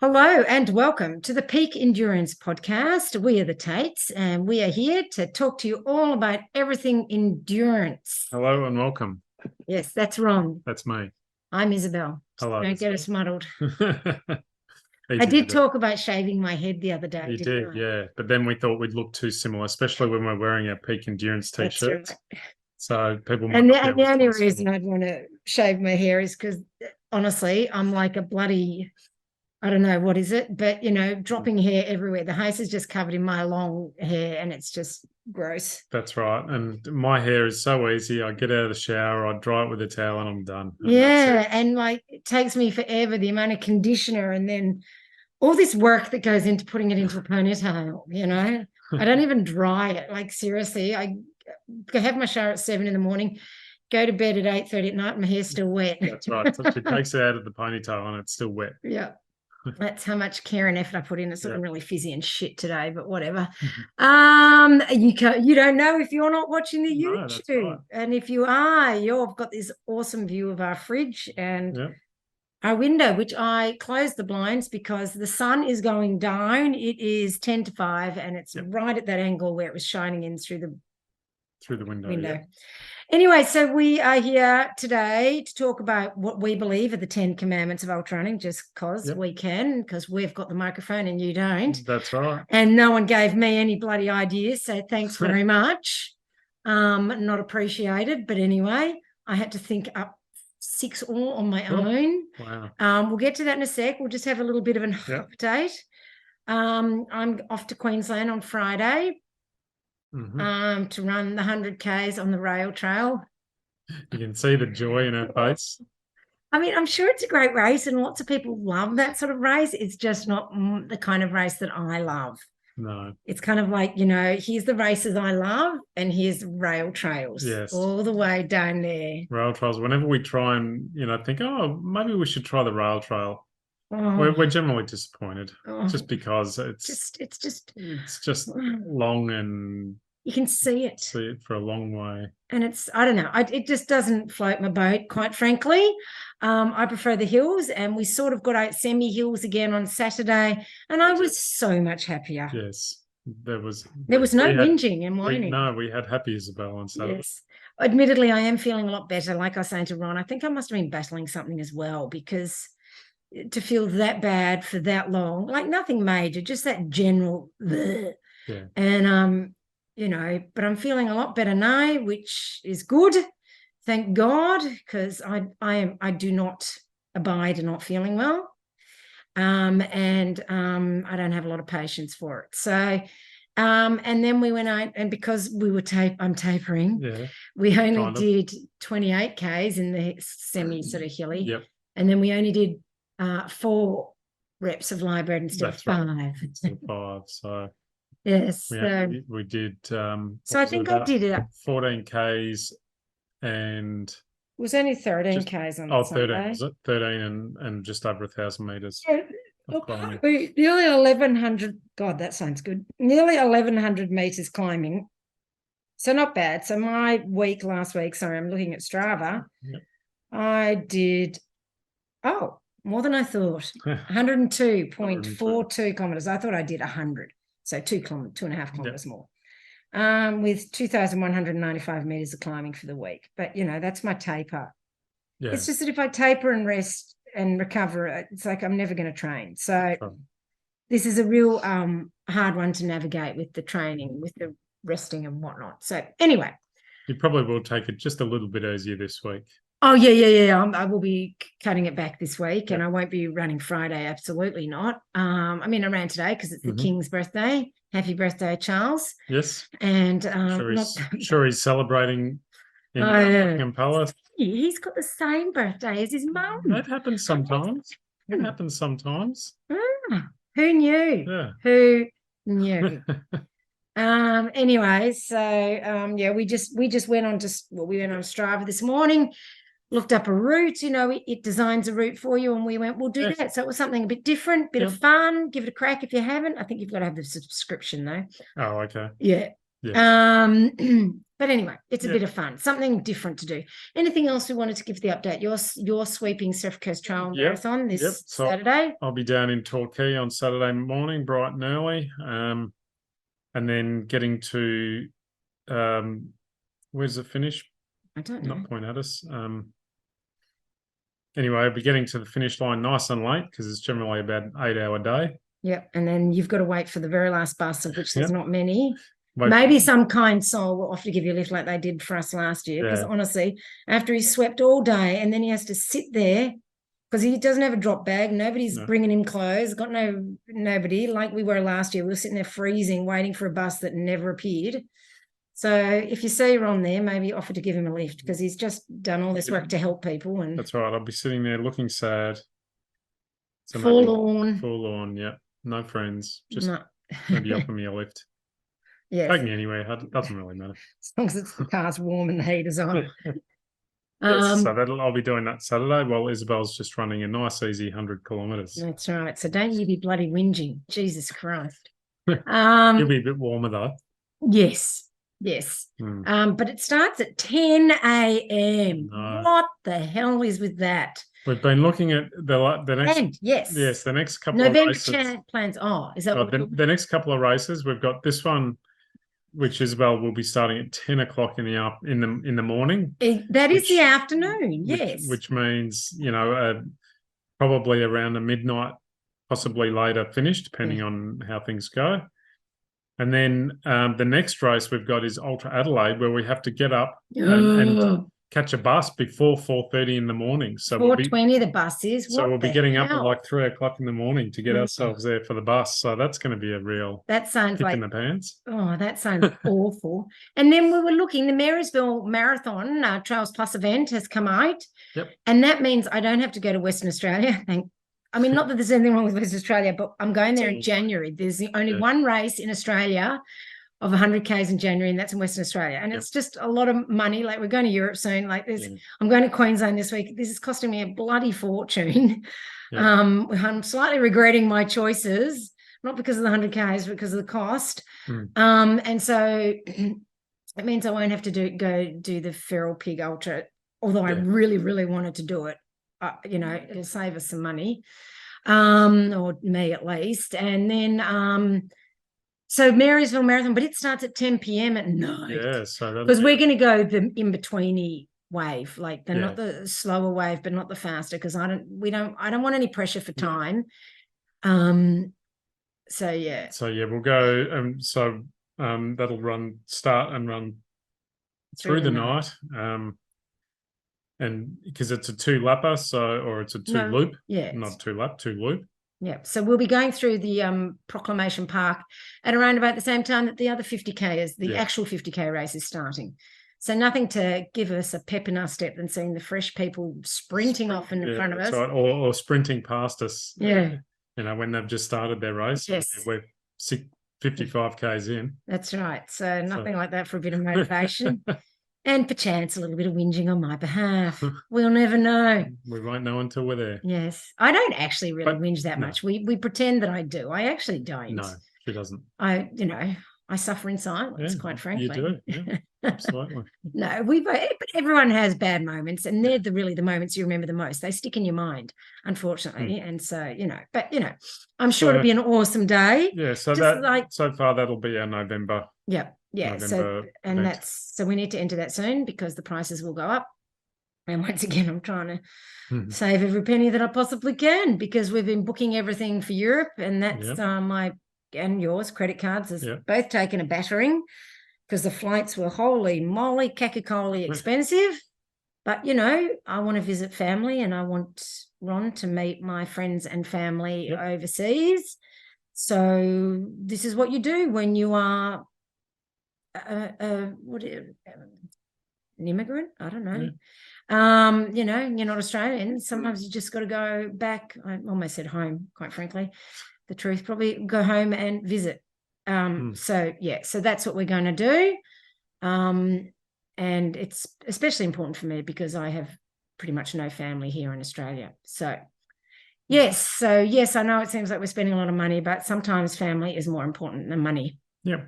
Hello and welcome to the Peak Endurance Podcast. We are the Tates and we are here to talk to you all about everything endurance. Hello and welcome. Yes, that's Ron. That's me. I'm Isabel. Hello. Don't get us muddled. I did talk about shaving my head the other day. You did, yeah. But then we thought we'd look too similar, especially when we're wearing our Peak Endurance t-shirts. Right. So people might and the only reason I'd want to shave my hair is because honestly, I'm like a bloody... I don't know what is it, but dropping hair everywhere. The house is just covered in my long hair and it's just gross. That's right. And my hair is so easy. I get out of the shower, I dry it with a towel and I'm done. And like it takes me forever, the amount of conditioner and then all this work that goes into putting it into a ponytail, I don't even dry it. Like seriously, I have my shower at 7 a.m, go to bed at 8:30 at night, and my hair's still wet. That's right. So she takes it out of the ponytail and it's still wet. Yeah. That's how much care and effort I put in. It's looking really fizzy and shit today, but whatever. You don't know if you're not watching the YouTube. No, right. And if you are, you've got this awesome view of our fridge and our window, which I closed the blinds because the sun is going down. It is 10 to 5 and it's right at that angle where it was shining in through the window. Yeah. Anyway, so we are here today to talk about what we believe are the 10 commandments of ultrarunning, just because we can, because we've got the microphone and you don't. That's right. And no one gave me any bloody ideas, so thanks very much. Not appreciated, but anyway, I had to think up 6 all on my own. Wow. We'll get to that in a sec. We'll just have a little bit of an update. I'm off to Queensland on Friday. To run the 100 Ks on the rail trail. You can see the joy in her face. I mean, I'm sure it's a great race and lots of people love that sort of race. It's just not the kind of race that I love. No. It's kind of like, here's the races I love and here's rail trails. Yes. All the way down there. Rail trails. Whenever we try and, think, maybe we should try the rail trail. We're generally disappointed just because it's just long and you can see it for a long way. And I don't know, it just doesn't float my boat, quite frankly. I prefer the hills, and we sort of got out semi-hills again on Saturday, and I was so much happier. Yes, there was no whinging and whining. We had happy Isobel on Saturday. Yes. Admittedly, I am feeling a lot better. Like I was saying to Ron, I think I must have been battling something as well, because to feel that bad for that long, like nothing major, just that general and but I'm feeling a lot better now, which is good, thank God, because I do not abide in not feeling well, and I don't have a lot of patience for it. So and then we went out, and because I'm tapering, we only did 28 Ks in the semi sort of hilly, and then we only did 4 reps of lie bird instead of 5. Instead of 5, so yes, we did. So I think I did it 14 Ks, and it was only 13 Ks on Sunday. 13 was it? 13 and just over 1,000 meters. Nearly 1,100. God, that sounds good. Nearly 1,100 meters climbing. So not bad. So my week last week. Sorry, I'm looking at Strava. I did. More than I thought. 102.42 kilometers. I thought I did 100. So 2.5 kilometers more, with 2,195 meters of climbing for the week. But, that's my taper. Yeah. It's just that if I taper and rest and recover, it's like I'm never going to train. So this is a real hard one to navigate with the training, with the resting and whatnot. So anyway. You probably will take it just a little bit easier this week. Oh, yeah. I will be cutting it back this week, and I won't be running Friday. Absolutely not. I ran today because it's the King's birthday. Happy birthday, Charles. Yes. And sure he's celebrating in Buckingham Palace. He's got the same birthday as his mum. That happens sometimes. Who knew? Yeah. Who knew? Anyway, so we just went on Strava this morning. Looked up a route, it designs a route for you, and we went, we'll do that. So it was something a bit different, bit of fun. Give it a crack if you haven't. I think you've got to have the subscription though. Oh, okay. Yeah. But anyway, it's a bit of fun, something different to do. Anything else we wanted to give the update? You're sweeping Surf Coast Trail Marathon this Saturday. I'll be down in Torquay on Saturday morning, bright and early, and then getting to where's the finish? I don't know. Not Point Addis. Anyway, I'll be getting to the finish line nice and late because it's generally about an 8-hour day. Yep, and then you've got to wait for the very last bus, of which there's not many. Maybe some kind soul will offer to give you a lift like they did for us last year. Because honestly, after he swept all day and then he has to sit there because he doesn't have a drop bag. Nobody's bringing him clothes. Got nobody like we were last year. We were sitting there freezing, waiting for a bus that never appeared. So if you see Ron there, maybe offer to give him a lift because he's just done all this work to help people. And that's right. I'll be sitting there looking sad. So forlorn. Forlorn, yeah. No friends. Just maybe offer me a lift. Yeah. Take me anywhere. It doesn't really matter. As long as the car's warm and the heater's on. So I'll be doing that Saturday while Isabel's just running a nice, easy 100 kilometres. That's right. So don't you be bloody whinging. Jesus Christ. You'll be a bit warmer though. Yes. But it starts at 10 a.m. No. What the hell is with that? We've been looking at the next. And yes, the next couple of races. November plans. Oh, is that the next couple of races? We've got this one, which Isabel will be starting at 10 o'clock in the morning. That is the afternoon. Yes, which means probably around a midnight, possibly later finish, depending on how things go. And then the next race we've got is Ultra Adelaide, where we have to get up and catch a bus before 4:30 in the morning. So 4:20 the bus is. So we'll be getting up at like 3 o'clock in the morning to get ourselves there for the bus. So that's going to be a real kick in the pants. Oh, that sounds awful. And then we were looking, the Marysville Marathon Trails Plus event has come out. Yep. And that means I don't have to go to Western Australia. Not that there's anything wrong with Western Australia, but I'm going there in January. There's the only one race in Australia of 100 Ks in January, and that's in Western Australia. And it's just a lot of money. Like, we're going to Europe soon. I'm going to Queensland this week. This is costing me a bloody fortune. I'm slightly regretting my choices, not because of the 100 Ks, but because of the cost. And so it means I won't have to go do the Feral Pig Ultra, although I really, really wanted to do it. It'll save us some money, or me at least. And then so Marysville Marathon, but it starts at 10 p.m. at night. Yeah, so because we're going to go the in-betweeny wave, like not the slower wave, but not the faster, because I don't want any pressure for time. We'll go. That'll start and run through the night. And because it's a 2-lapper, or it's a 2-loop, not 2-lap, 2-loop. Yeah, so we'll be going through the Proclamation Park at around about the same time that the other 50K is, the actual 50K race is starting. So nothing to give us a pep in our step than seeing the fresh people sprinting off in front of us. Right. Or sprinting past us. Yeah. When they've just started their race. Yes. We're 55 Ks in. That's right. So nothing like that for a bit of motivation. And perchance a little bit of whinging on my behalf. We'll never know. We won't know until we're there. Yes. I don't actually really whinge that much. We pretend that I do. I actually don't. No, she doesn't. I suffer in silence, quite frankly. You do, yeah. Absolutely. No, but everyone has bad moments, and they're really the moments you remember the most. They stick in your mind, unfortunately. And so, I'm sure it'll be an awesome day. Yeah, so so far that'll be our November. Yeah. Yeah, so we need to enter that soon because the prices will go up. And once again, I'm trying to save every penny that I possibly can, because we've been booking everything for Europe, and that's my and yours credit cards has both taken a battering because the flights were holy moly cacacolly expensive. But I want to visit family, and I want Ron to meet my friends and family overseas. So this is what you do when you are an immigrant. I don't know. You're not Australian. Sometimes you just got to go back. I almost said home, quite frankly. The truth, probably go home and visit. So that's what we're going to do. And it's especially important for me because I have pretty much no family here in Australia. So yes, I know it seems like we're spending a lot of money, but sometimes family is more important than money. Yeah.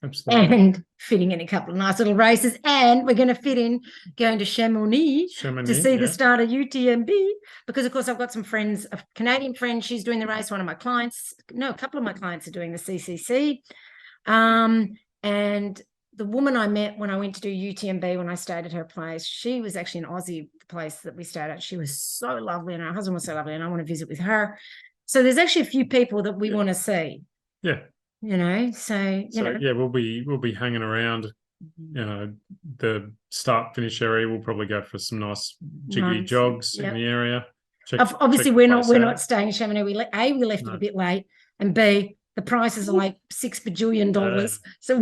Absolutely. And fitting in a couple of nice little races. And we're going to fit in going to Chamonix to see the start of UTMB because, of course, I've got some friends, a Canadian friend, she's doing the race. One of my clients, no, a couple of my clients are doing the CCC. And the woman I met when I went to do UTMB when I stayed at her place, she was actually an Aussie, the place that we stayed at. She was so lovely and her husband was so lovely and I want to visit with her. So there's actually a few people that we want to see. Yeah. You know, so yeah, we'll be hanging around, you know, the start finish area. We'll probably go for some nice jiggy jogs in the area. Obviously, we're not staying in Chamonix. We left it a bit late, and B, the prices are like $6 bajillion. So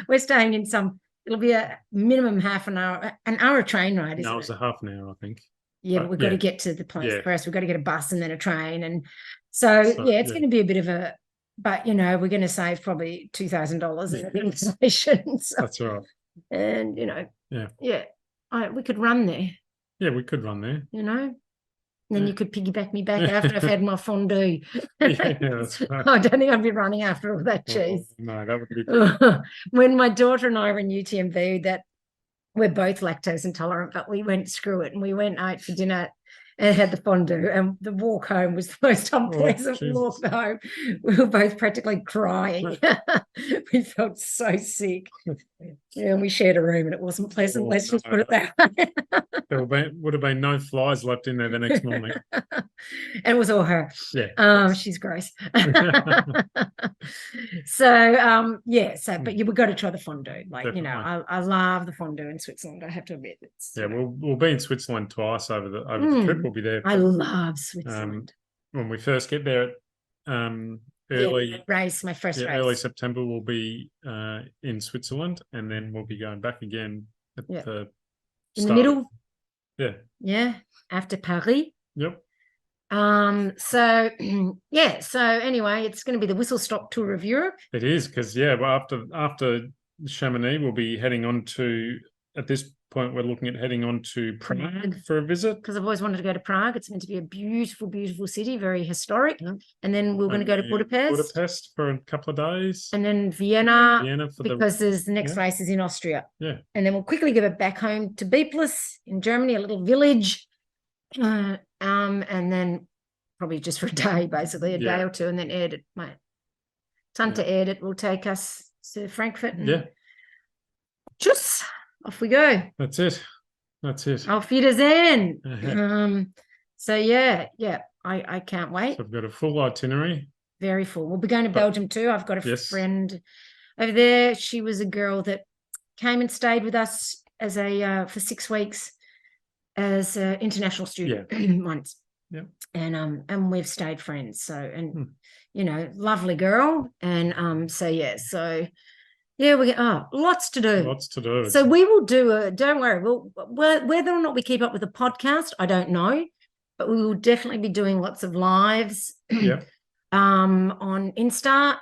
we're staying in some. It'll be a minimum half an hour train ride. No, it's a half an hour, I think. Yeah, but we've got to get to the place first. We've got to get a bus and then a train, and so it's going to be a bit of a. But, you know, we're going to save probably $2,000 in inflation. So, that's right. And, you know, we could run there. Yeah, we could run there. You know, and then you could piggyback me back after I've had my fondue. That's right. I don't think I'd be running after all that cheese. No, that would be good. When my daughter and I were in UTMB, that we're both lactose intolerant, but we went screw it and we went out for dinner and had the fondue, and the walk home was the most unpleasant walk home. We were both practically crying. We felt so sick. And we shared a room and it wasn't pleasant. Let's just put it that way. There would have been no flies left in there the next morning. And it was all her. Yeah. She's gross. So, but we've got to try the fondue. Like, definitely. You know, I love the fondue in Switzerland. I have to admit. We'll be in Switzerland twice over the trip. We'll be there. I love Switzerland. When we first get there, early early September, we'll be in Switzerland, and then we'll be going back again at the middle. Yeah. After Paris. Yep. So anyway, it's going to be the whistle stop tour of Europe. It is because after Chamonix, we'll be heading on to, at this point, we're looking at heading on to Prague for a visit. Because I've always wanted to go to Prague. It's meant to be a beautiful, beautiful city, very historic. And then we're going to go to Budapest. Budapest for a couple of days. And then Vienna because the next race is in Austria. Yeah. And then we'll quickly give it back home to Beepless in Germany, a little village. And then probably just for a day, basically, a day or two, and then Erdet, mate. Tante Erdet will take us to Frankfurt. And just off we go. That's it. Auf Wiedersehen. I can't wait. So I've got a full itinerary. Very full. We'll be going to Belgium too. I've got a friend over there. She was a girl that came and stayed with us as for 6 weeks as an international student once. Yeah. And we've stayed friends. So, you know, lovely girl. And we get lots to do. So we will do don't worry. Whether or not we keep up with the podcast, I don't know, but we will definitely be doing lots of lives on Insta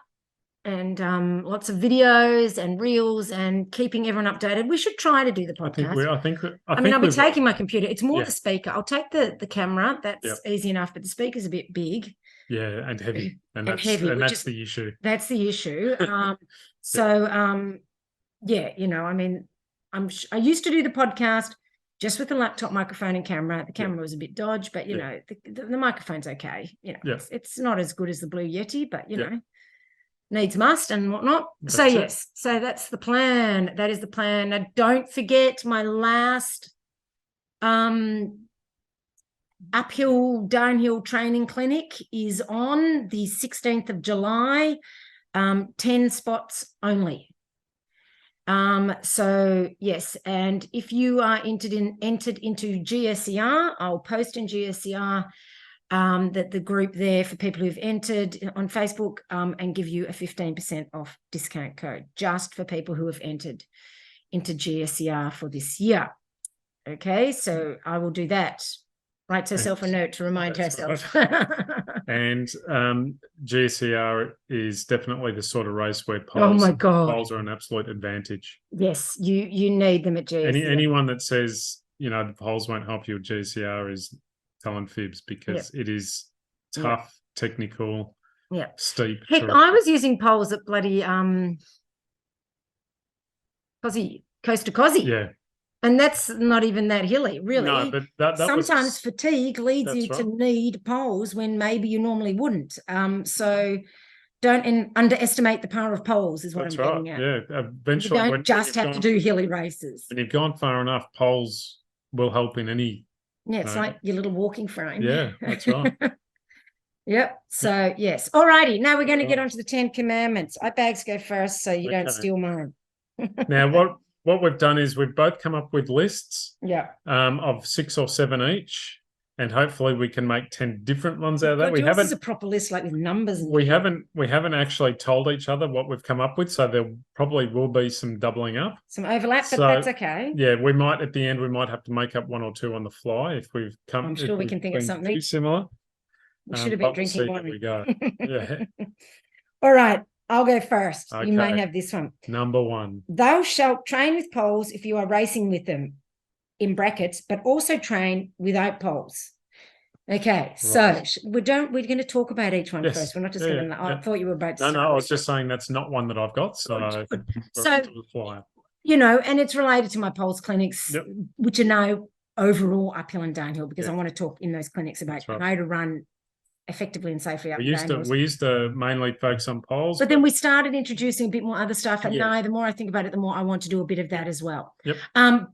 and lots of videos and reels and keeping everyone updated. We should try to do the podcast. I'll be taking my computer. It's more the speaker. I'll take the camera. That's easy enough, but the speaker's a bit big. Yeah, and heavy. And that's the issue. That's the issue. You know, I mean, I used to do the podcast just with the laptop microphone and camera. The camera was a bit dodgy, but you know, the microphone's okay. You know, it's not as good as the Blue Yeti, but you know, needs must and whatnot. So that's the plan. That is the plan. Now, don't forget my last uphill downhill training clinic is on the 16th of July. 10 spots only. So yes, and if you are entered into GSER, I'll post in GSER that the group there for people who've entered on Facebook and give you a 15% off discount code just for people who have entered into GSER for this year. Okay, so I will do that. Write herself a note to remind herself. Right. And GCR is definitely the sort of race where poles are an absolute advantage. Yes, you need them at GCR. Anyone that says, you know, the poles won't help you at GCR is telling fibs because it is tough, technical, steep. Heck, I was using poles at bloody coast to Cosy. Yeah. And that's not even that hilly, really. No, but that sometimes fatigue leads you to need poles when maybe you normally wouldn't. So don't underestimate the power of poles is what I'm getting at. Yeah, eventually you don't just have to do hilly races. When you've gone far enough, poles will help in any. Yeah, it's like your little walking frame. Yeah, that's right. Yep. So yes. All righty. Now we're going to get on to the 10 Commandments. I bags go first, so you don't steal mine. Now what we've done is we've both come up with lists. Yeah. Of 6 or 7 each, and hopefully we can make 10 different ones out of that. We haven't. This is a proper list, like with numbers. And we haven't actually told each other what we've come up with, so there probably will be some doubling up, some overlap, but that's okay. Yeah, we might at the end have to make up 1 or 2 on the fly if we've come. I'm sure we can think of something similar. We should have been drinking wine. There we go. Yeah. All right. I'll go first. Okay. You may have this one. Number 1. Thou shalt train with poles if you are racing with them, in brackets, but also train without poles. Okay, right. So we're going to talk about each one first. We're not just going to. I thought you were about to. No, I was just saying that's not one that I've got. So, and it's related to my poles clinics, which are now overall uphill and downhill, because I want to talk in those clinics about how to run effectively and safely up and down. We used to mainly focus on poles, but then we started introducing a bit more other stuff. And now, the more I think about it, the more I want to do a bit of that as well. Yep.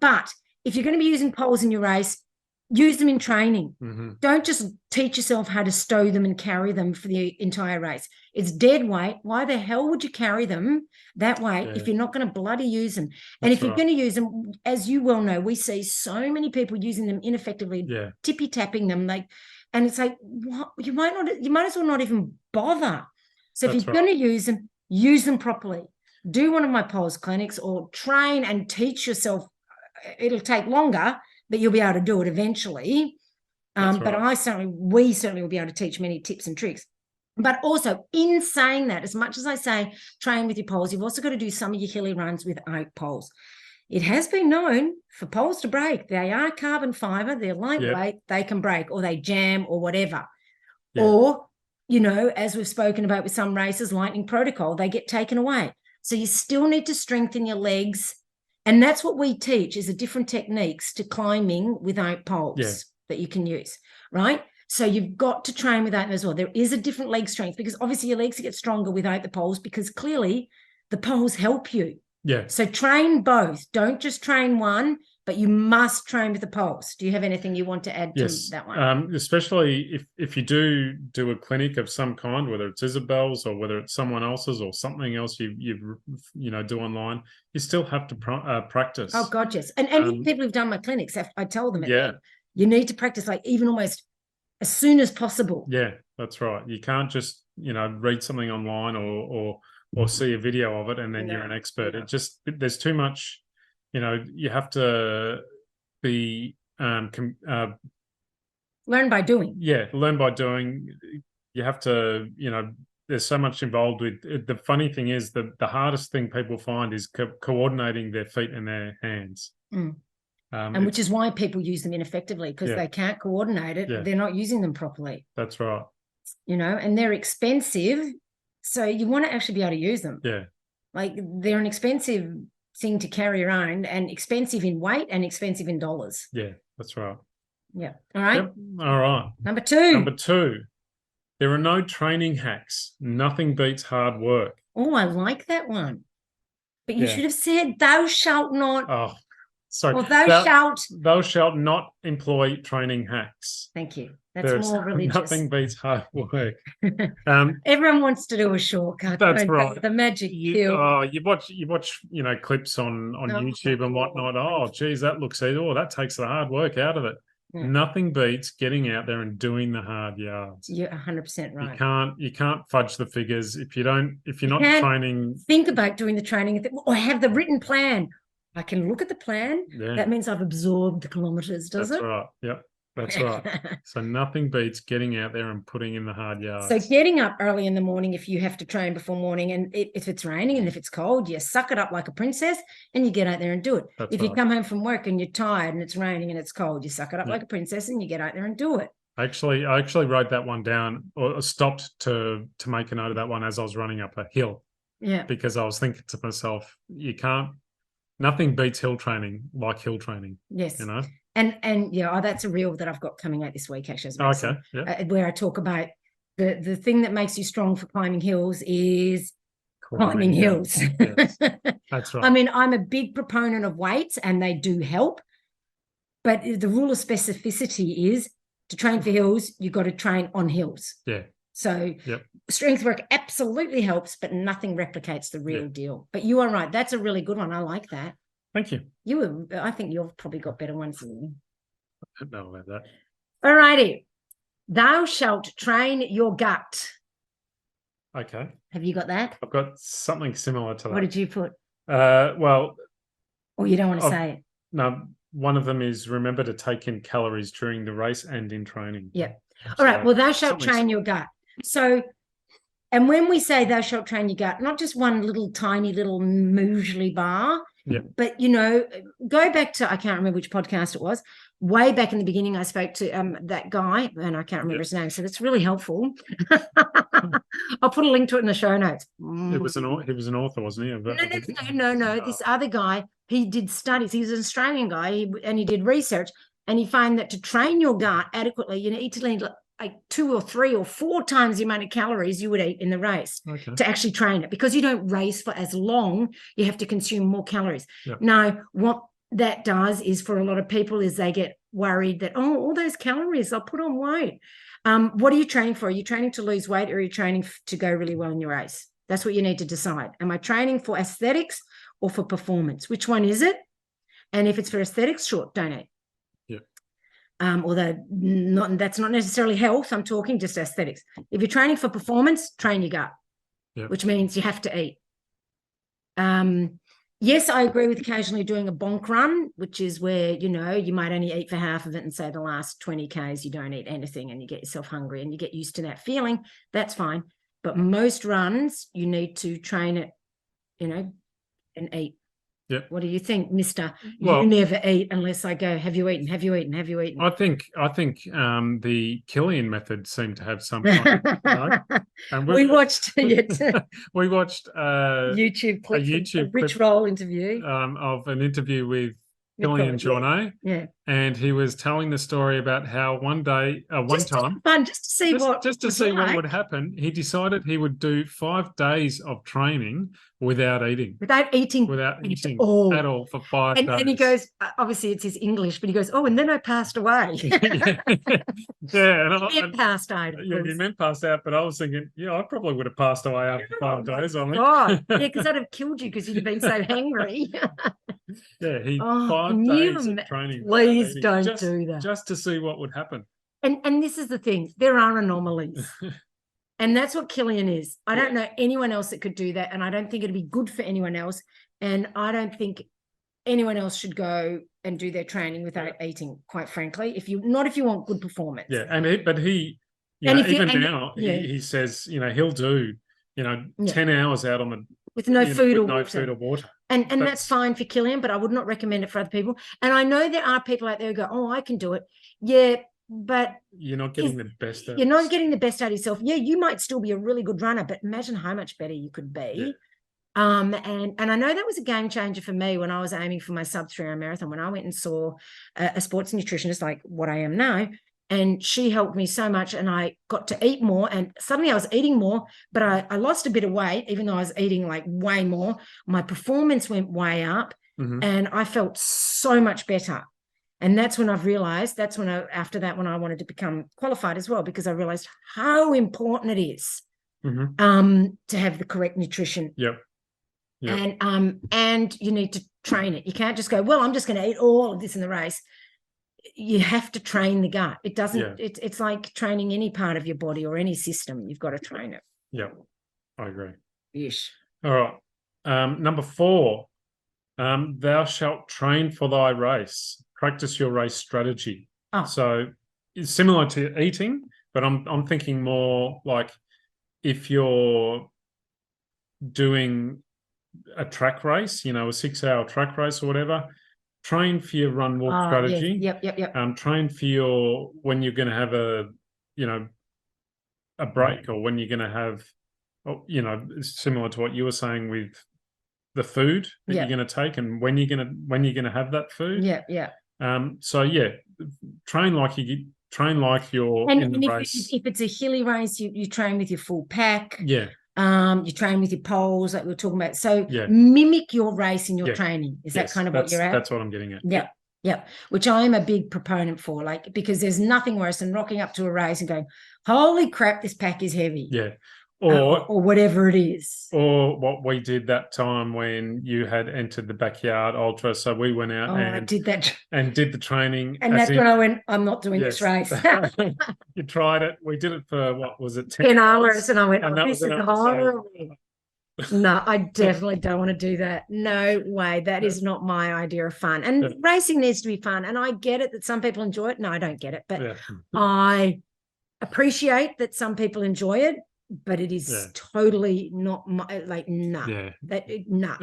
But if you're going to be using poles in your race, use them in training. Mm-hmm. Don't just teach yourself how to stow them and carry them for the entire race. It's dead weight. Why the hell would you carry them that way if you're not going to bloody use them? And if you're going to use them, as you well know, we see so many people using them ineffectively, tippy-tapping them, and it's like, what? You might as well not even bother. So if you're going to use them properly. Do one of my poles clinics or train and teach yourself. It'll take longer, but you'll be able to do it eventually. But we certainly will be able to teach many tips and tricks. But also, in saying that, as much as I say train with your poles, you've also got to do some of your hilly runs without poles. It has been known for poles to break. They are carbon fiber, they're lightweight, they can break, or they jam or whatever. Or, as we've spoken about with some races, lightning protocol, they get taken away. So you still need to strengthen your legs. And that's what we teach, is the different techniques to climbing without poles that you can use, right? So you've got to train without them as well. There is a different leg strength, because obviously your legs get stronger without the poles, because clearly the poles help you. Yeah. So train both. Don't just train one, but you must train with the poles. Do you have anything you want to add to that one? Especially if you do a clinic of some kind, whether it's Isobel's or whether it's someone else's or something else you do online, you still have to practice. Oh God, yes. And people who've done my clinics, I tell them, you need to practice, like even almost as soon as possible. Yeah, that's right. You can't just read something online or see a video of it and then you're an expert. It just, there's too much. You have to be learn by doing. Yeah, learn by doing. You have to, there's so much involved with it. The funny thing is that the hardest thing people find is coordinating their feet and their hands. And which is why people use them ineffectively, because they can't coordinate it. They're not using them properly. That's right. And they're expensive. So you want to actually be able to use them. Yeah. Like they're an expensive thing to carry around, and expensive in weight and expensive in dollars. Yeah, that's right. Yeah. All right. Yep. All right. Number two. There are no training hacks. Nothing beats hard work. Oh, I like that one. But you should have said, thou shalt not. Oh, sorry. Or thou shalt not employ training hacks. Thank you. That's more religious. Nothing beats hard work. Everyone wants to do a shortcut. That's right. The magic pill. You watch clips on YouTube and whatnot. Oh, geez, that looks easy. Oh, that takes the hard work out of it. Yeah. Nothing beats getting out there and doing the hard yards. You're 100% right. You can't fudge the figures if you're not training. Think about doing the training or have the written plan. I can look at the plan. Yeah. That means I've absorbed the kilometers, does it? That's right. Yep. That's right. So nothing beats getting out there and putting in the hard yards. So getting up early in the morning if you have to train before morning, and if it's raining and if it's cold, you suck it up like a princess and you get out there and do it. If you come home from work and you're tired and it's raining and it's cold, you suck it up like a princess and you get out there and do it. I actually wrote that one down, or stopped to make a note of that one as I was running up a hill. Yeah. Because I was thinking to myself, you can't nothing beats hill training like hill training. Yes. You know? And yeah, that's a reel that I've got coming out this week, actually. Okay. Yeah. Where I talk about the thing that makes you strong for climbing hills is climbing hills. Yes. That's right. I mean, I'm a big proponent of weights and they do help. But the rule of specificity is to train for hills, you've got to train on hills. Yeah. So strength work absolutely helps, but nothing replicates the real deal. But you are right. That's a really good one. I like that. Thank you. I think you've probably got better ones than me. I don't know about that. All righty. Thou shalt train your gut. Okay. Have you got that? I've got something similar to that. What did you put? Well. Or you don't want to say it? No, one of them is remember to take in calories during the race and in training. Yep. All right. Well, thou shalt train your gut. So, and when we say thou shalt train your gut, not just one little tiny little muesli bar, but, you know, go back to, I can't remember which podcast it was, way back in the beginning, I spoke to that guy, and I can't remember his name, so it's really helpful. I'll put a link to it in the show notes. He was an author, wasn't he? No. This other guy, he did studies. He's an Australian guy, and he did research, and he found that to train your gut adequately, you need to eat like 2 or 3 or 4 times the amount of calories you would eat in the race to actually train it. Because you don't race for as long, you have to consume more calories. Now, what that does is for a lot of people is they get worried that, oh, all those calories, I'll put on weight. What are you training for? Are you training to lose weight, or are you training to go really well in your race? That's what you need to decide. Am I training for aesthetics or for performance? Which one is it? And if it's for aesthetics, sure, don't eat. Although that's not necessarily health. I'm talking just aesthetics. If you're training for performance, train your gut, which means you have to eat. Yes, I agree with occasionally doing a bonk run, which is where, you know, you might only eat for half of it and say the last 20 Ks you don't eat anything and you get yourself hungry and you get used to that feeling. That's fine. But most runs, you need to train it, you know, and eat. What do you think, Mister? You never eat unless I go, have you eaten? Have you eaten? Have you eaten? I think the Killian method seemed to have some kind of, you know, and we watched we watched YouTube clip, a Rich Roll interview of an interview with Killian Jornet. And he was telling the story about how one day, just to see what would happen. He decided he would do 5 days of training without eating at all for 5 days. And he goes, obviously it's his English, but he goes, oh, and then I passed away. He passed out. He meant passed out, but I was thinking, I probably would have passed away after 5 days. Because I'd have killed you because you'd have been so hangry. 5 days of training. Please don't do that. Just to see what would happen. And this is the thing, there are anomalies. And that's what Killian is. I don't know anyone else that could do that, and I don't think it'd be good for anyone else. And I don't think anyone else should go and do their training without eating, quite frankly, if you want good performance. He says, he'll do, 10 hours out on the with no food or water. And that's fine for Killian, but I would not recommend it for other people. And I know there are people out there who go, oh, I can do it. Yeah, but you're not getting the best out. You're not getting the best out of yourself. Yeah, you might still be a really good runner, but imagine how much better you could be. And I know that was a game changer for me when I was aiming for my sub 3 hour marathon, when I went and saw a sports nutritionist like what I am now. And she helped me so much, and I got to eat more, and suddenly I was eating more, but I lost a bit of weight, even though I was eating like way more. My performance went way up, and I felt so much better. And that's when I've realized, after that, when I wanted to become qualified as well, because I realized how important it is to have the correct nutrition. And you need to train it. You can't just go, well, I'm just going to eat all of this in the race. You have to train the gut. It doesn't, it's like training any part of your body or any system. You've got to train it. I agree. Yes. All right. Number 4, thou shalt train for thy race. Practice your race strategy. So it's similar to eating, but I'm thinking more like if you're doing a track race, a 6-hour track race or whatever, train for your run walk strategy. Yep. Train for when you're going to have a break, or when you're going to have, similar to what you were saying with the food that Yeah. you're going to take and when you're going to have that food. Yeah, yeah. So yeah, train like you're And, in and the if, race. if it's a hilly race, you train with your full pack. Yeah. You train with your poles like we were talking about. So Yeah. mimic your race in your Yeah. training. Is Yes, that kind of what you're at? That's what I'm getting at. Yeah. Yeah. Which I'm a big proponent for, like, because there's nothing worse than rocking up to a race and going, holy crap, this pack is heavy. Yeah. Or whatever it is. Or what we did that time when you had entered the backyard ultra. So we went out I did that. and did the training. And that's when I went, I'm not doing this race. You tried it. We did it for, what was it, 10 hours. And I went, this is horrible. No, I definitely don't want to do that. No way. That is not my idea of fun. And racing needs to be fun. And I get it that some people enjoy it. No, I don't get it. But I appreciate that some people enjoy it. But it is totally not my, like, nah. Yeah. Nah.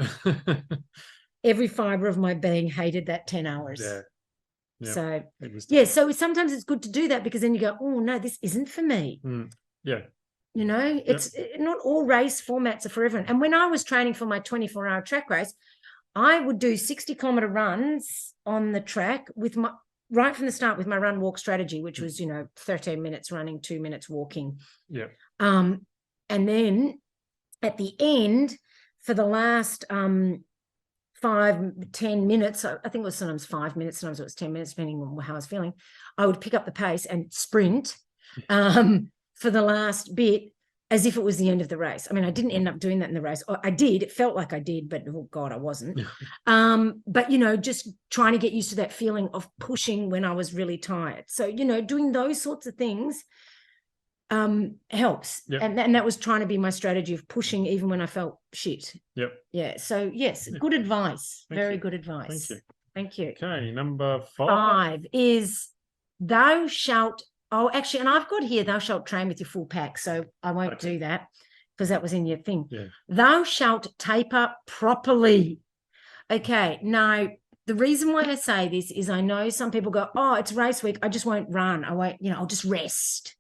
Every fiber of my being hated that 10 hours. Yeah. Yep. So, yeah, so sometimes it's good to do that because then you go, oh, no, this isn't for me. Yeah. You know, it's not all race formats are for everyone. And when I was training for my 24-hour track race, I would do 60-kilometer runs on the track with my, right from the start with my run walk strategy, which was, 13 minutes running, 2 minutes walking. Yeah. And then at the end, for the last 5-10 minutes, I think it was sometimes 5 minutes, sometimes it was 10 minutes, depending on how I was feeling, I would pick up the pace and sprint for the last bit as if it was the end of the race. I mean, I didn't end up doing that in the race. I did. It felt like I did, but oh God, I wasn't. But, just trying to get used to that feeling of pushing when I was really tired. So, doing those sorts of things helps. Yep. And that was trying to be my strategy of pushing even when I felt shit. Yep. Yeah. So yes, good advice. Very good advice. Thank you. Okay, number 5. 5 is thou shalt, actually, and I've got here, thou shalt train with your full pack, so I won't do that because that was in your thing. Yeah. Thou shalt taper properly. Okay, now the reason why I say this is I know some people go, oh, it's race week, I just won't run. I won't, I'll just rest.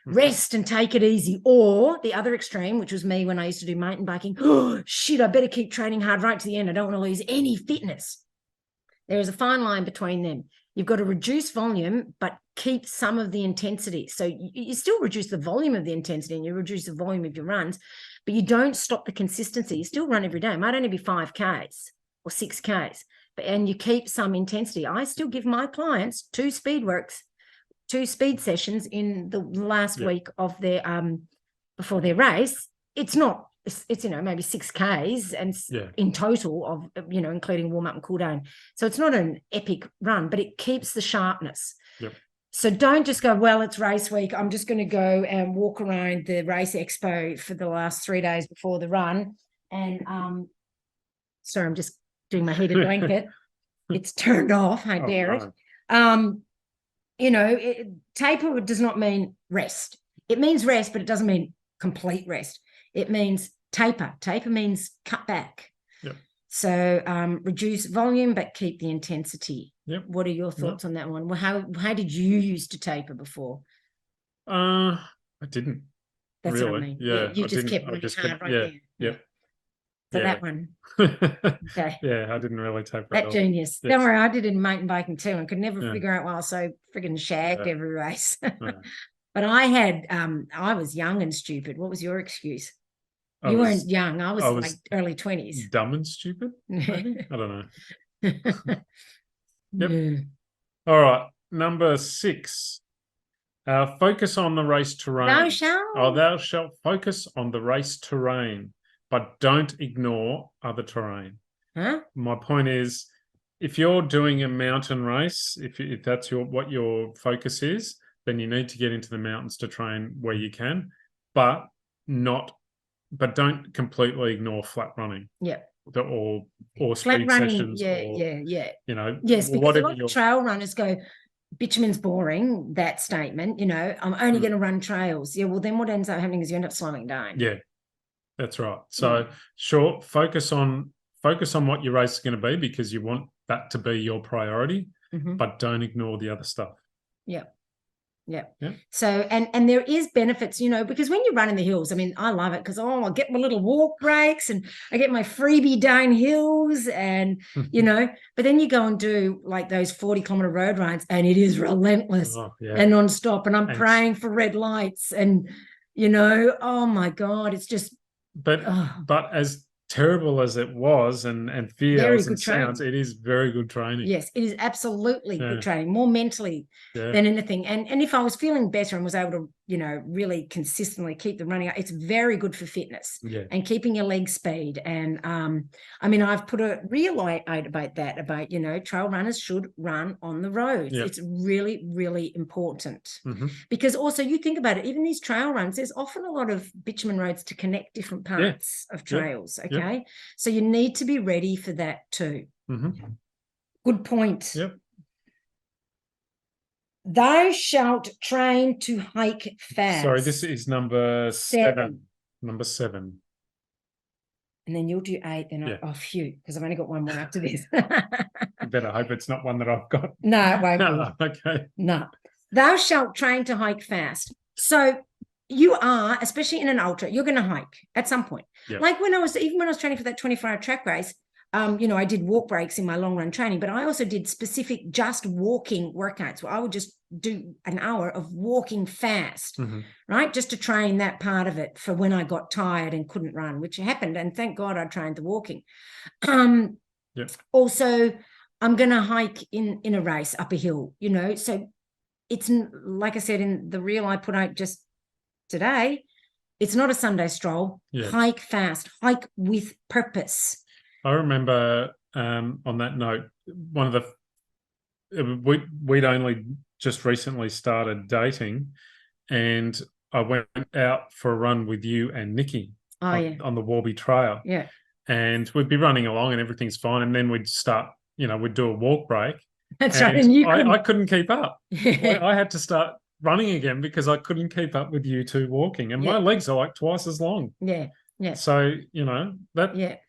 Rest and take it easy. Or the other extreme, which was me when I used to do mountain biking. Oh, shit, I better keep training hard right to the end. I don't want to lose any fitness. There is a fine line between them. You've got to reduce volume, but keep some of the intensity. So you still reduce the volume of the intensity and you reduce the volume of your runs, but you don't stop the consistency. You still run every day. It might only be 5Ks or 6Ks, and you keep some intensity. I still give my clients 2 speed sessions in the last week of their before their race. It's maybe 6Ks and in total of including warm up and cool down. So it's not an epic run, but it keeps the sharpness. So don't just go, well, it's race week, I'm just going to go and walk around the race expo for the last 3 days before the run. And sorry, I'm just doing my heated blanket. It's turned off. I dare it. Taper does not mean rest. It means rest, but it doesn't mean complete rest. It means taper. Taper means cut back. So reduce volume, but keep the intensity. What are your thoughts on that one? Well, how did you used to taper before? I didn't. That's really. what I mean. Yeah, you just kept running hard right there. So that one. Okay. Yeah, I didn't really taper that at all. Genius. Don't worry, I did in mountain biking too and could never figure out why I was so friggin' shagged every race. But I was young and stupid. What was your excuse? You weren't young. I was like early 20s. Dumb and stupid, maybe? I don't know. Yeah. All right. Number 6. Focus on the race terrain. Thou shalt focus on the race terrain, but don't ignore other terrain. My point is, if you're doing a mountain race, if that's what your focus is, then you need to get into the mountains to train where you can, but don't completely ignore flat running. Or flat speed running, sessions. Yes, because whatever a lot of trail runners go, bitumen's boring, that statement, I'm only going to run trails. Well, then what ends up happening is you end up slowing down. That's right. So sure, focus on what your race is going to be because you want that to be your priority, but don't ignore the other stuff. Yeah. Yeah. So, and there is benefits, you know, because when you run in the hills, I mean, I love it because, I get my little walk breaks and I get my freebie down hills and, you know, but then you go and do like those 40-kilometer road rides and it is relentless and nonstop. And I'm praying for red lights and, you know, oh my God, it's just. But as terrible as it was and feels and sounds, it is very good training. Yes, it is absolutely good training, more mentally than anything. And if I was feeling better and was able to, you know, really consistently keep the running, it's very good for fitness and keeping your leg speed. And I mean, I've put a real light out about that, about, you know, trail runners should run on the roads. It's really, really important because also you think about it, even these trail runs, there's often a lot of bitumen roads to connect different parts of trails. Okay. So you need to be ready for that too. Good point. Yep. Thou shalt train to hike fast. Sorry, this is number 7. Number 7. And then you'll do 8. Then oh, phew, because I've only got one more after this. You better hope it's not one that I've got. No, it won't be. Okay. No. Thou shalt train to hike fast. So you are, especially in an ultra, you're going to hike at some point. Yep. Like when I was training for that 24-hour track race, you know, I did walk breaks in my long run training, but I also did specific just walking workouts where I would just do an hour of walking fast, right? Just to train that part of it for when I got tired and couldn't run, which happened. And thank God I trained the walking. Also, I'm going to hike in a race up a hill, you know, so it's like I said in the reel I put out just today, it's not a Sunday stroll. Hike fast, hike with purpose. I remember on that note, one of the we'd only just recently started dating, and I went out for a run with you and Nikki on the Warby Trail. Yeah, and we'd be running along and everything's fine, and then we'd start, you know, we'd do a walk break. That's right, and I couldn't keep up. I had to start running again because I couldn't keep up with you two walking, and my legs are like twice as long. Yeah. So you know that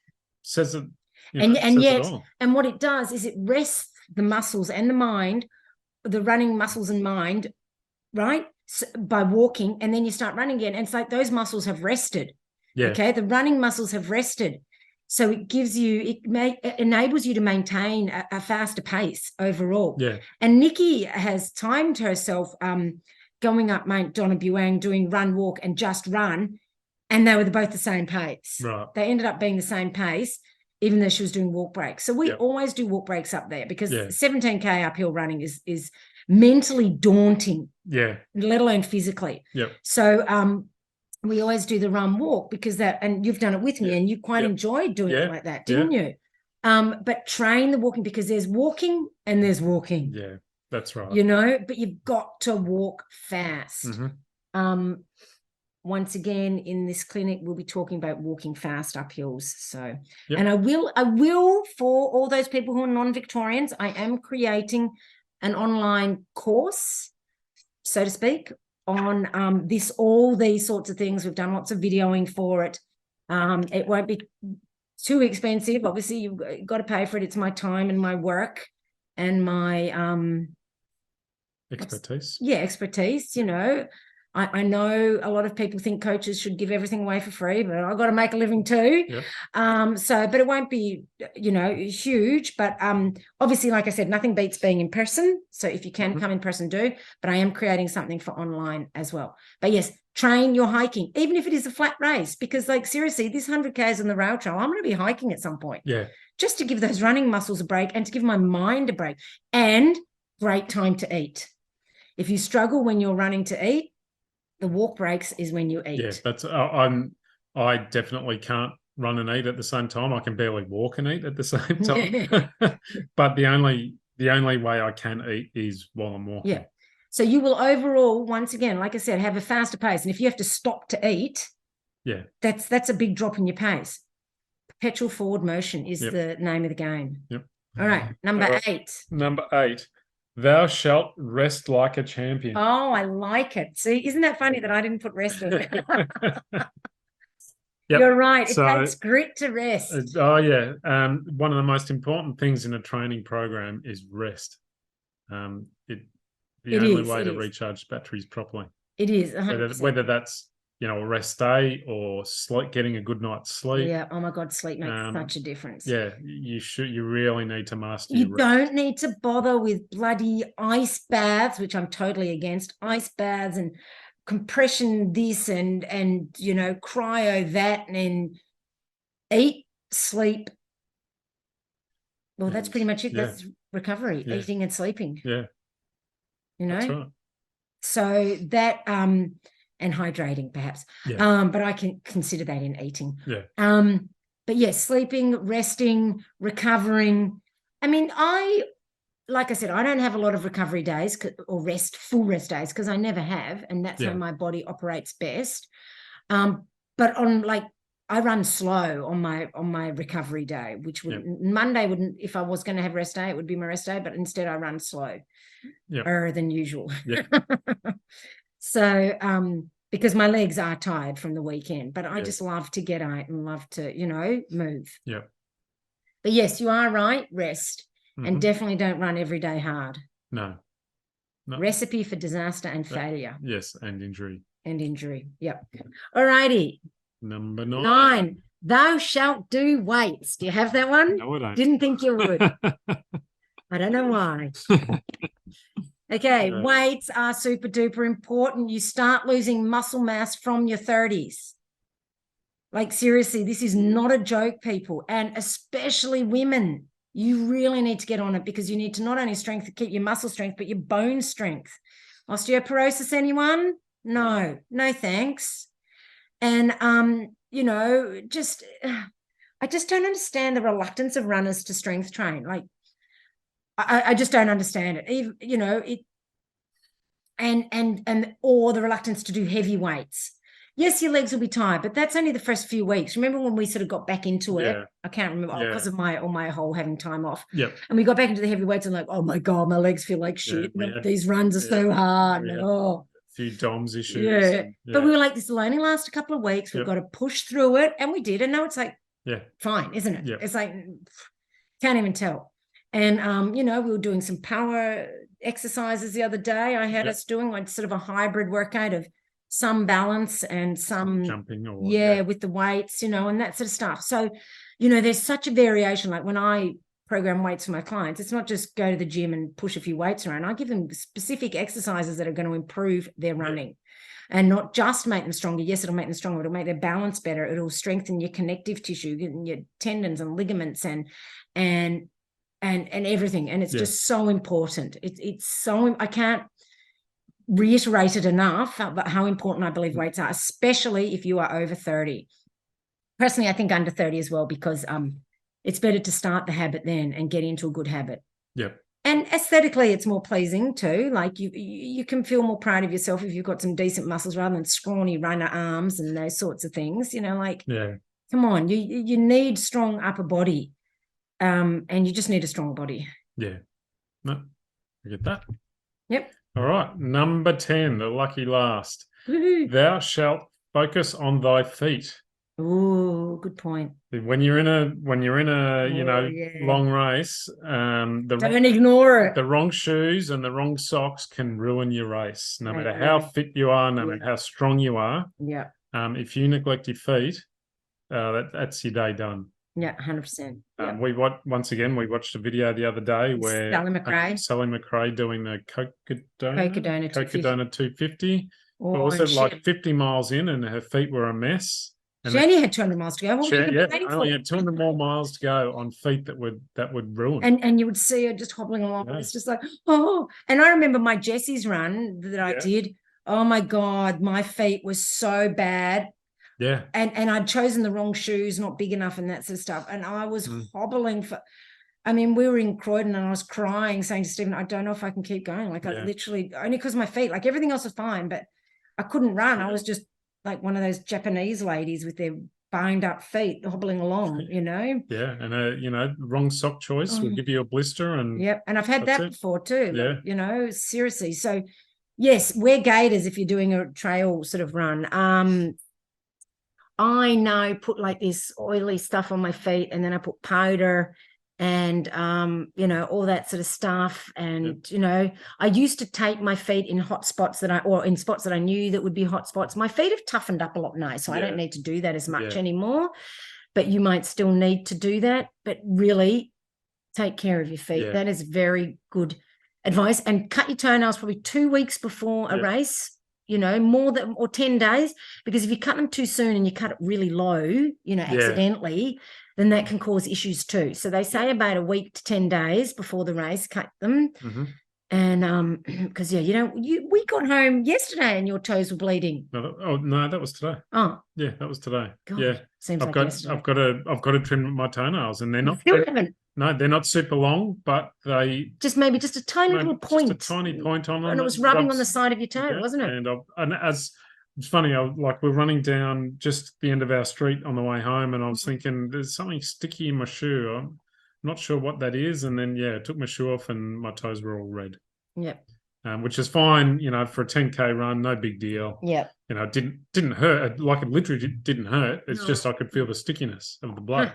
says it. And what it does is it rests the muscles and the mind, the running muscles and mind, right? So, by walking, and then you start running again, and it's like those muscles have rested. Okay, the running muscles have rested, so it gives you, it enables you to maintain a faster pace overall. And Nikki has timed herself going up Mount Donna Buang, doing run, walk, and just run, and they were both the same pace. Right. They ended up being the same pace, even though she was doing walk breaks. So we always do walk breaks up there because 17K uphill running is mentally daunting, let alone physically. So we always do the run walk because that, and you've done it with me and you quite enjoyed doing it like that, didn't you? But train the walking because there's walking and there's walking. Yeah, that's right. You know, but you've got to walk fast. Once again, in this clinic, we'll be talking about walking fast up hills. So, and I will, for all those people who are non-Victorians, I am creating an online course, so to speak, on all these sorts of things. We've done lots of videoing for it. It won't be too expensive. Obviously, you've got to pay for it. It's my time and my work and my expertise. Expertise, you know. I know a lot of people think coaches should give everything away for free, but I've got to make a living too. But it won't be, you know, huge. But obviously, like I said, nothing beats being in person. So if you can come in person, do. But I am creating something for online as well. But yes, train your hiking, even if it is a flat race, because like seriously, this 100Ks on the rail trail, I'm going to be hiking at some point. Just to give those running muscles a break and to give my mind a break, and great time to eat. If you struggle when you're running to eat, the walk breaks is when you eat. Yeah, that's I definitely can't run and eat at the same time. I can barely walk and eat at the same time. But the only way I can eat is while I'm walking. So you will overall, once again, like I said, have a faster pace. And if you have to stop to eat, that's a big drop in your pace. Perpetual forward motion is the name of the game. All right, number 8. Number 8. Thou shalt rest like a champion. Oh, I like it. See, isn't that funny that I didn't put rest in it? You're right. It takes grit to rest. Oh, yeah. One of the most important things in a training program is rest. the only way to recharge batteries properly. It is 100%. Whether that's, you know, a rest day or getting a good night's sleep. Yeah. Oh my God, sleep makes such a difference. Yeah, you really need to master You your don't need to bother with bloody ice baths, which I'm totally against. Ice baths and compression this and you know, cryo that, and eat, sleep. Well, that's pretty much it. Yeah. That's recovery, eating and sleeping. Yeah. You know? That's right. So that and hydrating perhaps. Yeah. But I can consider that in eating. Yeah. But yes, sleeping, resting, recovering. I mean, like I said, I don't have a lot of recovery days or full rest days, because I never have, and that's how my body operates best. But I run slow on my recovery day, which would Monday wouldn't, if I was going to have rest day, it would be my rest day, but instead I run slow than usual. So because my legs are tired from the weekend, but I just love to get out and love to, you know, move. Yeah. But yes, you are right, rest. And definitely don't run every day hard. No. Recipe for disaster and failure. Yes, and injury. Yep. All righty. Number 9. 9. Thou shalt do weights. Do you have that one? No, I don't. Didn't think you would. I don't know why. Okay, weights are super duper important. You start losing muscle mass from your 30s. Like, seriously, this is not a joke, people, and especially women. You really need to get on it, because you need to not only keep your muscle strength, but your bone strength. Osteoporosis, anyone? No, thanks. And, you know, I just don't understand the reluctance of runners to strength train. Like, I just don't understand it. Even, you know, or the reluctance to do heavy weights. Yes, your legs will be tired, but that's only the first few weeks. Remember when we sort of got back into it? I can't remember because of my whole having time off. Yep. And we got back into the heavy weights and like, oh my God, my legs feel like shit. These runs are so hard. A few DOMS issues. But we were like, this will only last a couple of weeks. We've got to push through it. And we did. And now it's like, fine, isn't it? Yep. It's like, can't even tell. And, you know, we were doing some power exercises the other day. I had us doing like sort of a hybrid workout of some balance and some jumping or with the weights, you know, and that sort of stuff. So, you know, there's such a variation. Like when I program weights for my clients, it's not just go to the gym and push a few weights around. I give them specific exercises that are going to improve their running and not just make them stronger. Yes, it'll make them stronger. It'll make their balance better. It'll strengthen your connective tissue and your tendons and ligaments and everything. And it's just so important. It's so, I can't reiterate it enough, but how important I believe weights are, especially if you are over 30. Personally, I think under 30 as well, because it's better to start the habit then and get into a good habit. Yep. And aesthetically, it's more pleasing too. Like you can feel more proud of yourself if you've got some decent muscles rather than scrawny runner arms and those sorts of things. You know, like, come on, you need strong upper body, and you just need a strong body. Yeah. No, I get that. Yep. All right, number 10, the lucky last. Woo-hoo. Thou shalt focus on thy feet. Oh, good point. When you're in a long race, don't ignore it. The wrong shoes and the wrong socks can ruin your race. No matter how fit you are, no matter how strong you are. Yeah. If you neglect your feet, that's your day done. Yeah, 100%. We watched a video the other day where Sally McRae doing the Cocodona 250. What was it, like 50 miles in, and her feet were a mess. And she only had 200 miles to go. Only had 200 more miles to go on feet that would ruin. And you would see her just hobbling along. It's just like, oh. And I remember my Jessie's run that I did. Oh my God, my feet were so bad. Yeah. And I'd chosen the wrong shoes, not big enough and that sort of stuff. And I was hobbling we were in Croydon and I was crying, saying to Stephen, I don't know if I can keep going. Like I literally, only because my feet, like everything else was fine, but I couldn't run. I was just like one of those Japanese ladies with their bound up feet hobbling along, you know? Yeah. And, wrong sock choice will give you a blister. And and I've had that before too. Yeah. Like, you know, seriously. So yes, wear gaiters if you're doing a trail sort of run. I know, put like this oily stuff on my feet and then I put powder and all that sort of stuff. And I used to take my feet in hot spots or in spots that I knew that would be hot spots. My feet have toughened up a lot now, so I don't need to do that as much anymore, but you might still need to do that. But really take care of your feet. That is very good advice. And cut your toenails probably 2 weeks before a race, more than, or 10 days, because if you cut them too soon and you cut it really low, accidentally, then that can cause issues too. So they say about a week to 10 days before the race, cut them. And because we got home yesterday and your toes were bleeding. No, that was today. Oh yeah, that was today. God, seems I've like got to trim my toenails, and they're not. No, they're not super long, but they maybe just a tiny little point, just a tiny point on them, and it was rubbing on the side of your toe, wasn't it? And as it's funny, we're running down just the end of our street on the way home, and I was thinking there's something sticky in my shoe. I'm not sure what that is, and then I took my shoe off, and my toes were all red. Yep. Which is fine, for a 10K run, no big deal. Yep. It didn't hurt. It literally didn't hurt. It's just I could feel the stickiness of the blood.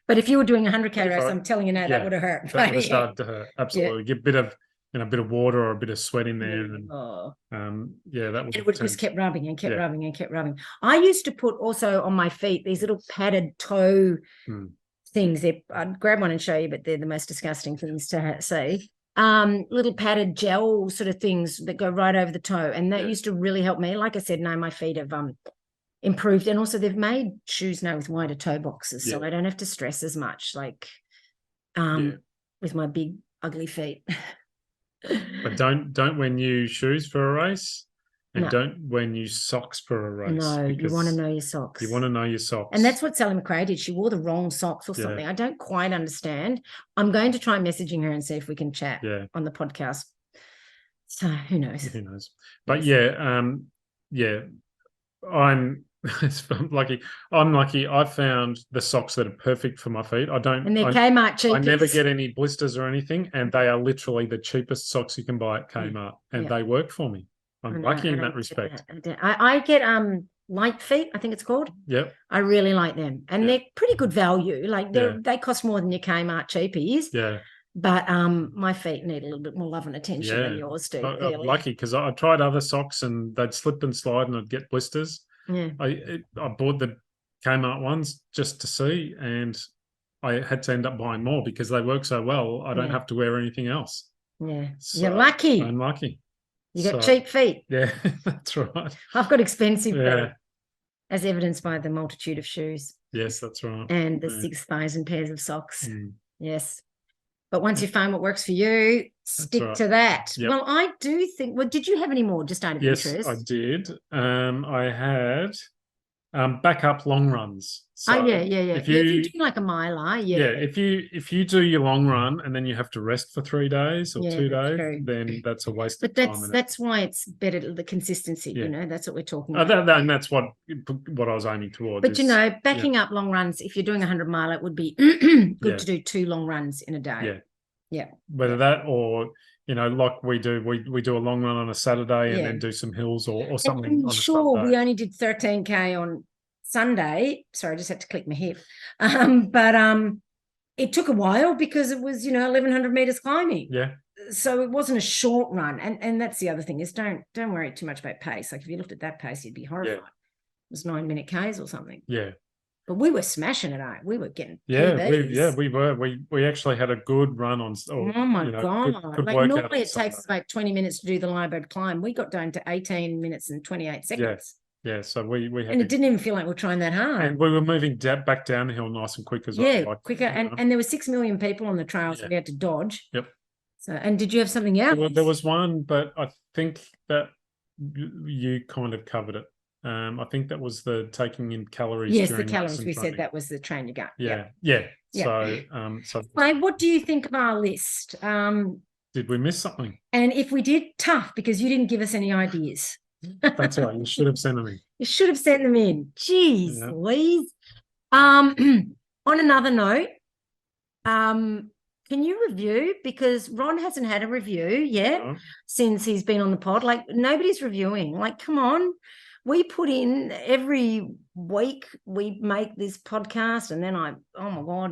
But if you were doing a 100K race, I'm telling you now, that would have hurt. That would have started to hurt. Absolutely. Get a bit of water or a bit of sweat in there, and that was. It would just kept rubbing and kept rubbing and kept rubbing. I used to put also on my feet these little padded toe things. I'd grab one and show you, but they're the most disgusting things to see. Little padded gel sort of things that go right over the toe, and that used to really help me. Like I said, now my feet have improved, and also they've made shoes now with wider toe boxes, so I don't have to stress as much with my big ugly feet. But don't wear new shoes for a race, and don't wear new socks for a race. No, you want to know your socks. You want to know your socks. And that's what Sally McRae did. She wore the wrong socks or something. I don't quite understand. I'm going to try messaging her and see if we can chat on the podcast. So who knows? Who knows? But I'm lucky. I'm lucky. I found the socks that are perfect for my feet. And they're Kmart cheap. I never get any blisters or anything, and they are literally the cheapest socks you can buy at Kmart, and they work for me. I'm lucky in that respect. I get Light Feet, I think it's called. Yep. I really like them, and they're pretty good value. They cost more than your Kmart cheapies. Yeah. But my feet need a little bit more love and attention than yours do. I'm lucky because I tried other socks and they'd slip and slide and I'd get blisters. Yeah. I bought the Kmart ones just to see, and I had to end up buying more because they work so well. I don't have to wear anything else. Yeah. So you're lucky. I'm lucky. You got cheap feet. Yeah, that's right. I've got expensive feet, as evidenced by the multitude of shoes. Yes, that's right. And the 6,000 pairs of socks. Yes. But once you find what works for you, stick to that. Yep. Well, I do think, did you have any more just out of interest? Yes, I did. I had backup long runs. So If you do like a miler, if you do your long run and then you have to rest for 3 days or 2 days, then that's a waste of time. But that's why it's better, the consistency, that's what we're talking about. And that's what I was aiming towards. But backing up long runs, if you're doing a 100 mile, it would be good to do 2 long runs in a day. Yeah. Whether that or like we do a long run on a Saturday and then do some hills or something. We only did 13K on Sunday. Sorry, I just had to click my hip. But it took a while because it was 1,100 meters climbing. Yeah. So it wasn't a short run, and that's the other thing is don't worry too much about pace. Like if you looked at that pace, you'd be horrified. It was 9-minute Ks or something. Yeah. But we were smashing it out. We were getting we were. We actually had a good run on. Oh my God! Good normally it takes us about 20 minutes to do the Lyrebird climb. We got down to 18 minutes and 28 seconds. Yeah. So we had, and it didn't even feel like we're trying that hard. And we were moving back down the hill nice and quick as well. Yeah, quicker. And there were 6 million people on the trail, so we had to dodge. Yep. So, and did you have something else? There was one, but I think that you kind of covered it. I think that was the taking in calories. Yes, the calories. We said that was the train you got. Yeah. So, what do you think of our list? Did we miss something? And if we did, tough, because you didn't give us any ideas. That's right. You should have sent them in. You should have sent them in. Jeez, Louise. On another note, can you review? Because Ron hasn't had a review yet since he's been on the pod. Like nobody's reviewing. Like, come on. We put in every week, we make this podcast and then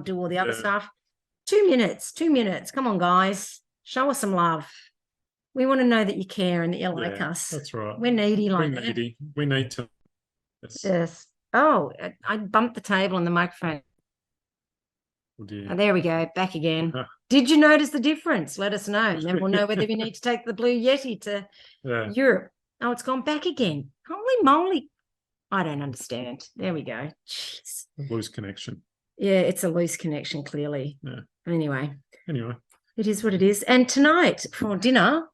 do all the other stuff. 2 minutes. 2 minutes. Come on, guys. Show us some love. We want to know that you care and that you like us. That's right. We're needy like We're needy. We need to. Yes. Oh, I bumped the table and the microphone. Oh, dear. Oh, there we go. Back again. Did you notice the difference? Let us know. Then we'll know whether we need to take the Blue Yeti to Europe. Oh, it's gone back again. Holy moly. I don't understand. There we go. Jeez. Loose connection. Yeah, it's a loose connection, clearly. Yeah. Anyway. It is what it is. And tonight for dinner,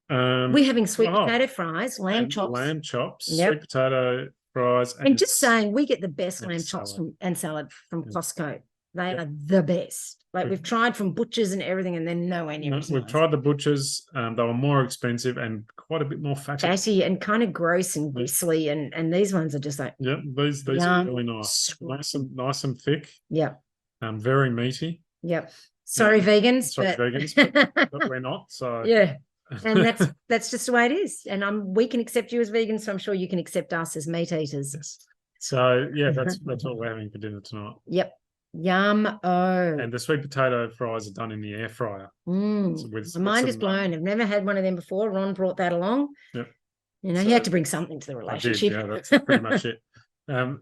we're having sweet potato fries, lamb chops. Sweet potato fries. And just saying, we get the best lamb chops and salad from Costco. They are the best. Like we've tried from butchers and everything, and they're nowhere near. We've tried the butchers. They were more expensive and quite a bit more fatty and kind of gross and bristly. And these ones are just like these are really nice, nice and thick. Yeah. Very meaty. Yep. Sorry, vegans. But we're not. So yeah. And that's just the way it is. And we can accept you as vegans, so I'm sure you can accept us as meat eaters. Yes. So that's what we're having for dinner tonight. Yep. Yum. Oh. And the sweet potato fries are done in the air fryer. My mind is blown. I've never had one of them before. Ron brought that along. Yep. You know, he had to bring something to the relationship. I did, that's pretty much it. And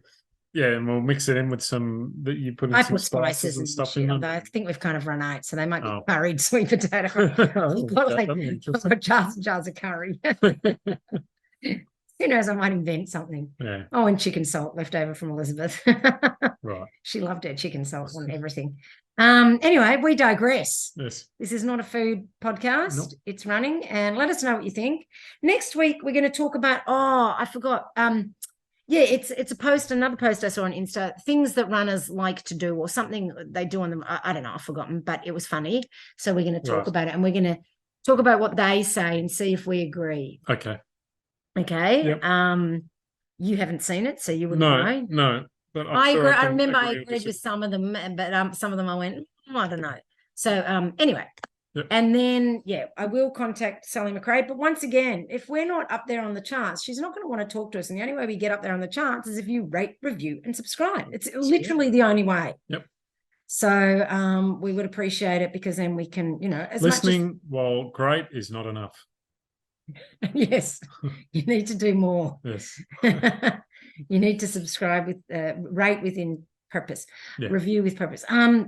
we'll mix it in with some that you put in some spices and stuff in them. I think we've kind of run out, so they might be curried sweet potato. I've got jars and jars of curry. Who knows? I might invent something. Yeah. Oh, and chicken salt left over from Elizabeth. Right. She loved her chicken salt on everything. Anyway, we digress. Yes. This is not a food podcast. Nope. It's running, and let us know what you think. Next week we're going to talk about. Oh, I forgot. It's another post I saw on Insta. Things that runners like to do, or something they do on them. I don't know. I've forgotten, but it was funny. So we're going to talk about it, and we're going to talk about what they say and see if we agree. Okay. Yep. You haven't seen it, so you wouldn't know. No. But I agree. I remember I agreed with some of them, but some of them I went, I don't know. So anyway. Yep. And then I will contact Sally McRae. But once again, if we're not up there on the charts, she's not going to want to talk to us. And the only way we get up there on the charts is if you rate, review, and subscribe. It's literally the only way. Yep. So we would appreciate it, because then we can, listening while great is not enough. Yes, you need to do more. Yes. You need to subscribe with rate within purpose, review with purpose. As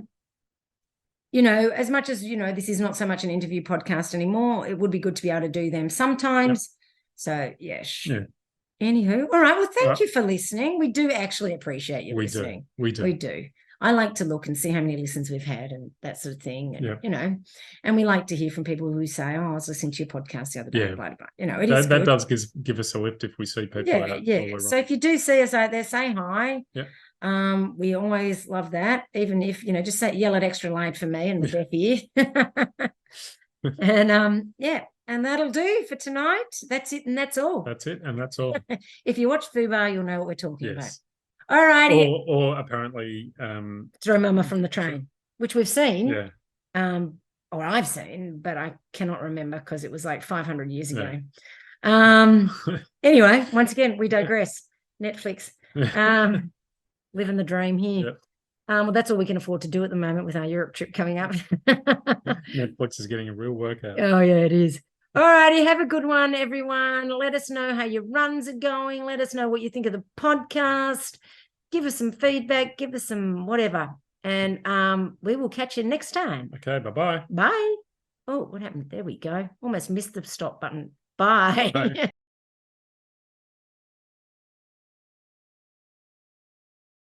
much as this is not so much an interview podcast anymore, it would be good to be able to do them sometimes. So anywho, all right, well, thank you for listening. We do actually appreciate you listening. We do. I like to look and see how many listens we've had and that sort of thing. And, and we like to hear from people who say, I was listening to your podcast the other day, blah, blah, blah. That does give us a lift if we see people. So if you do see us out there, say hi. Yeah. We always love that. Even if, just yell it extra loud for me and the deaf ear. And that'll do for tonight. That's it. And that's all. That's it. And that's all. If you watch Fubar, you'll know what we're talking about. All righty. Or apparently Throw Mama from the Train, which we've seen. Yeah. Or I've seen, but I cannot remember because it was like 500 years ago. Anyway, once again, we digress. Netflix. Living the dream here. Yep. Well, that's all we can afford to do at the moment with our Europe trip coming up. Netflix is getting a real workout. Oh, yeah, it is. All righty, have a good one, everyone. Let us know how your runs are going. Let us know what you think of the podcast. Give us some feedback. Give us some whatever. And we will catch you next time. Okay, bye-bye. Bye. Oh, what happened? There we go. Almost missed the stop button. Bye. Bye.